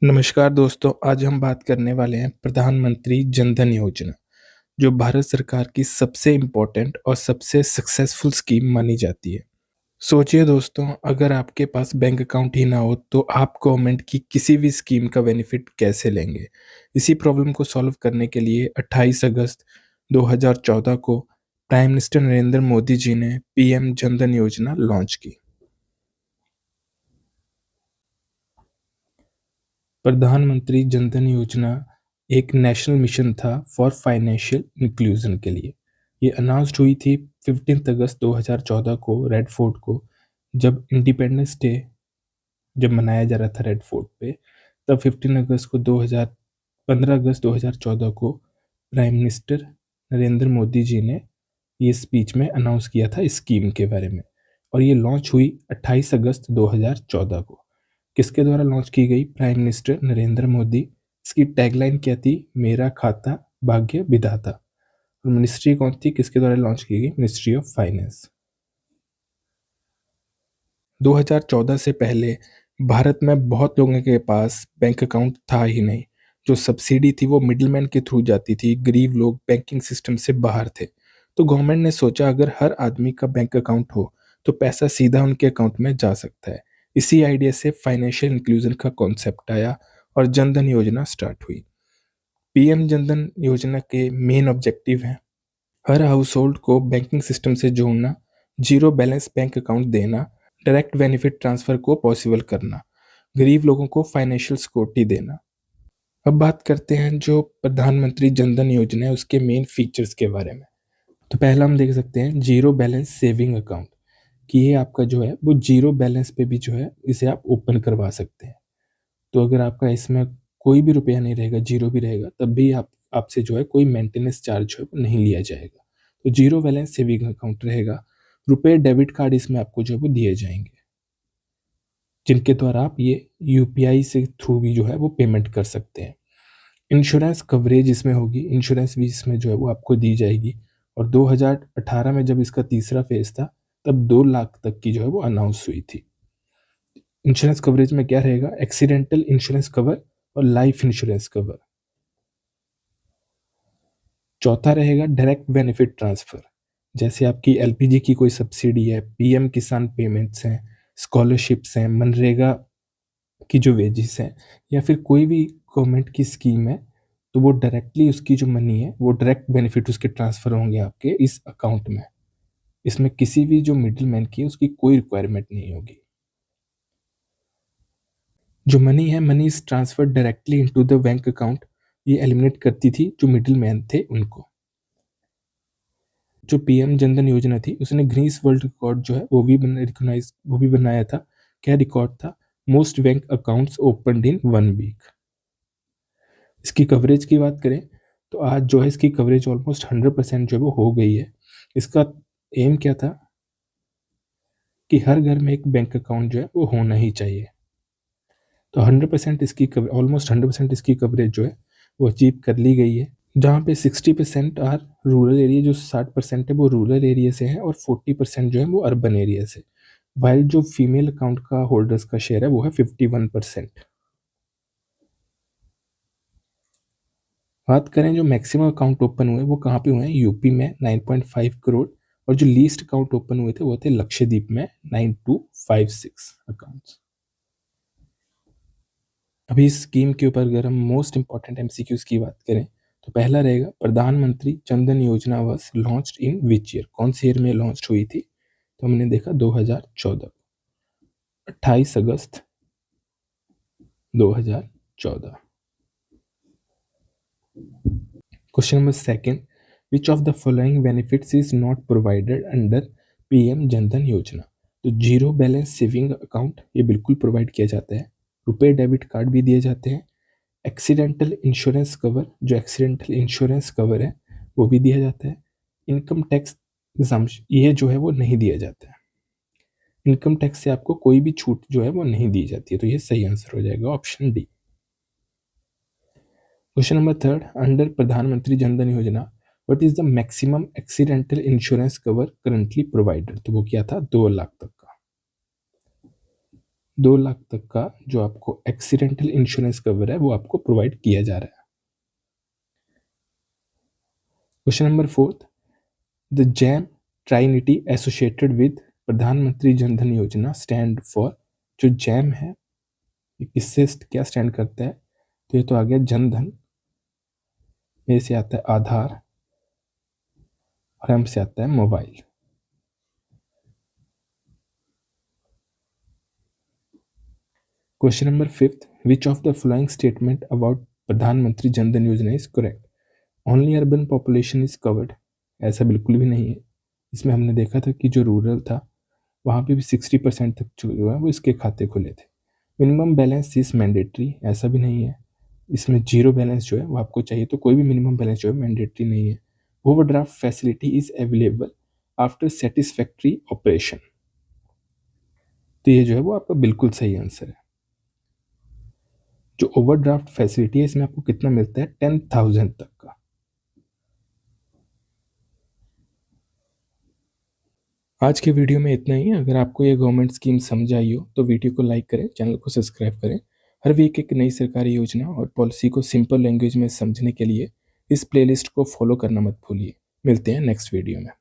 नमस्कार दोस्तों, आज हम बात करने वाले हैं प्रधानमंत्री जन धन योजना, जो भारत सरकार की सबसे इम्पोर्टेंट और सबसे सक्सेसफुल स्कीम मानी जाती है। सोचिए दोस्तों, अगर आपके पास बैंक अकाउंट ही ना हो तो आप गवर्नमेंट की किसी भी स्कीम का बेनिफिट कैसे लेंगे? इसी प्रॉब्लम को सॉल्व करने के लिए 28 अगस्त 2014 को प्राइम मिनिस्टर नरेंद्र मोदी जी ने पीएम जन धन योजना लॉन्च की। प्रधानमंत्री जन धन योजना एक नेशनल मिशन था फॉर फाइनेंशियल इंक्लूजन के लिए। ये अनाउंस्ड हुई थी 15 अगस्त 2014 को रेड फोर्ट को, जब इंडिपेंडेंस डे जब मनाया जा रहा था रेड फोर्ट पे। तब 15 अगस्त को 2000 15 अगस्त 2014 को प्राइम मिनिस्टर नरेंद्र मोदी जी ने ये स्पीच में अनाउंस किया था इस स्कीम के बारे में। और ये लॉन्च हुई 28 अगस्त 2014 को। किसके द्वारा लॉन्च की गई? Prime minister Narendra Modi. इसकी टैगलाइन क्या थी? मेरा खाता भाग्य विधाता। और मिनिस्ट्री कौन थी? किसके द्वारा लॉन्च की गई? Ministry of finance. 2014 से पहले भारत में बहुत लोगों के पास बैंक अकाउंट था ही नहीं। जो सब्सिडी थी वो मिडिलमैन के थ्रू जाती थी। गरीब लोग बैंकिंग सिस्टम से बाहर थे। तो गवर्नमेंट ने सोचा, अगर हर आदमी का बैंक अकाउंट हो तो पैसा सीधा उनके अकाउंट में जा सकता है। इसी आइडिया से फाइनेंशियल इंक्लूजन का कॉन्सेप्ट आया और जनधन योजना स्टार्ट हुई। पीएम जनधन योजना के मेन ऑब्जेक्टिव हैं: हर हाउस होल्ड को बैंकिंग सिस्टम से जोड़ना, जीरो बैलेंस बैंक अकाउंट देना, डायरेक्ट बेनिफिट ट्रांसफर को पॉसिबल करना, गरीब लोगों को फाइनेंशियल सिक्योरिटी देना। अब बात करते हैं जो प्रधानमंत्री जनधन योजना है उसके मेन फीचर्स के बारे में। तो पहला हम देख सकते हैं जीरो बैलेंस सेविंग अकाउंट, कि ये आपका जो है वो जीरो बैलेंस पे भी जो है इसे आप ओपन करवा सकते हैं। तो अगर आपका इसमें कोई भी रुपया नहीं रहेगा, जीरो भी रहेगा, तब भी आपसे जो है कोई मेंटेनेंस चार्ज जो है वो नहीं लिया जाएगा। तो जीरो बैलेंस सेविंग अकाउंट रहेगा। रुपए डेबिट कार्ड इसमें आपको जो है वो दिए जाएंगे, जिनके द्वारा आप ये यूपीआई से थ्रू भी जो है वो पेमेंट कर सकते हैं। इंश्योरेंस कवरेज इसमें होगी, इंश्योरेंस भी इसमें जो है वो आपको दी जाएगी। और 2018 में जब इसका तीसरा फेज था, तब 2 लाख तक की जो है वो अनाउंस हुई थी। इंश्योरेंस कवरेज में क्या रहेगा? एक्सीडेंटल इंश्योरेंस कवर और लाइफ इंश्योरेंस कवर। चौथा रहेगा डायरेक्ट बेनिफिट ट्रांसफर। जैसे आपकी एलपीजी की कोई सब्सिडी है, पीएम किसान पेमेंट्स हैं, स्कॉलरशिप्स हैं, मनरेगा की जो वेजेस हैं, या फिर कोई भी गवर्नमेंट की स्कीम है, तो वो डायरेक्टली उसकी जो मनी है वो डायरेक्ट बेनिफिट उसके ट्रांसफर होंगे आपके इस अकाउंट में। इसमें किसी भी जो मिडिल मैन की है उसकी कोई रिक्वायरमेंट नहीं होगी। जो मनी है, money is transfer directly into the bank account. ये एलिमिनेट करती थी जो मिडिल मैन थे उनको। जो पीएम जनधन योजना थी उसने ग्रीस वर्ल्ड रिकॉर्ड जो है वो भी बनाया था। क्या रिकॉर्ड था? Most bank accounts opened in 1 week. इसकी कवरेज की बात करें तो आज जो है इसकी कवरेज ऑलमोस्ट 100% जो है वो हो गई है। इसका एम क्या था? कि हर घर में एक बैंक अकाउंट जो है वो होना ही चाहिए। तो 100% इसकी ऑलमोस्ट 100% इसकी कवरेज जो है वो अचीव कर ली गई है। जहाँ पे 60% आर रूरल एरिया, जो 60% है वो रूरल एरिया से है और 40% जो है वो अर्बन एरिया से। वाइल जो फीमेल अकाउंट का होल्डर्स का शेयर है वो है 51%। बात करें जो मैक्सिमम अकाउंट ओपन हुए वो कहाँ पे हुए हैं? यूपी में 9.5 करोड़। और जो लीस्ट अकाउंट ओपन हुए थे वो थे लक्षद्वीप में 9256 अकाउंट्स। अभी इस स्कीम के ऊपर अगर हम मोस्ट इंपॉर्टेंट एमसीक्यूज की बात करें तो पहला रहेगा, प्रधानमंत्री जनधन योजना was launched in which year? कौन से ईयर में लॉन्च हुई थी? तो हमने देखा 2014, 28 अगस्त 2014। Question number second, which of the following benefits is not provided under PM Jan Dhan योजना? तो जीरो बैलेंस सेविंग अकाउंट ये बिल्कुल प्रोवाइड किया जाता है। रुपए डेबिट कार्ड भी दिए जाते हैं। एक्सीडेंटल इंश्योरेंस कवर, जो एक्सीडेंटल इंश्योरेंस कवर है वो भी दिया जाता है। इनकम टैक्स एग्जाम्पशन ये जो है वो नहीं दिया जाता है। इनकम टैक्स से आपको कोई भी छूट जो है वो नहीं दी जाती है। तो ये सही आंसर हो जाएगा, option D. Question number third, under प्रधानमंत्री जनधन योजना what is the maximum accidental insurance cover currently provided? तो वो क्या था? 2 लाख तक का। 2 लाख तक का जो आपको एक्सीडेंटल इंश्योरेंस कवर है वो आपको प्रोवाइड किया जा रहा है। Question number 4, the jam ट्राइनिटी associated with प्रधानमंत्री जनधन योजना स्टैंड फॉर। जो जैम है ये किससे क्या स्टैंड करता है? तो ये तो आ गया जनधन, ए से आता है आधार और एम से आता है mobile. Question number 5, which of the following statement about प्रधानमंत्री जनधन योजना is correct? Only urban population is covered. ऐसा बिल्कुल भी नहीं है। इसमें हमने देखा था कि जो रूरल था वहाँ पे भी 60% तक जो है वो इसके खाते खुले थे। मिनिमम बैलेंस इज मैंडेटरी, ऐसा भी नहीं है। इसमें जीरो बैलेंस जो है वो आपको चाहिए, तो कोई भी मिनिमम बैलेंस जो है मैंडेटरी नहीं है। Overdraft facility is available after satisfactory operation. तो ये जो है वो आपका बिल्कुल सही आंसर है। जो ओवरड्राफ्ट फैसिलिटी है इसमें आपको कितना मिलता है? 10,000 तक का। आज के वीडियो में इतना ही। अगर आपको ये गवर्नमेंट स्कीम समझ आई हो तो वीडियो को लाइक करें, चैनल को सब्सक्राइब करें। हर वीक एक नई सरकारी योजना और पॉलिसी को सिंपल लैंग्वेज में समझने के लिए इस प्लेलिस्ट को फॉलो करना मत भूलिए। मिलते हैं नेक्स्ट वीडियो में।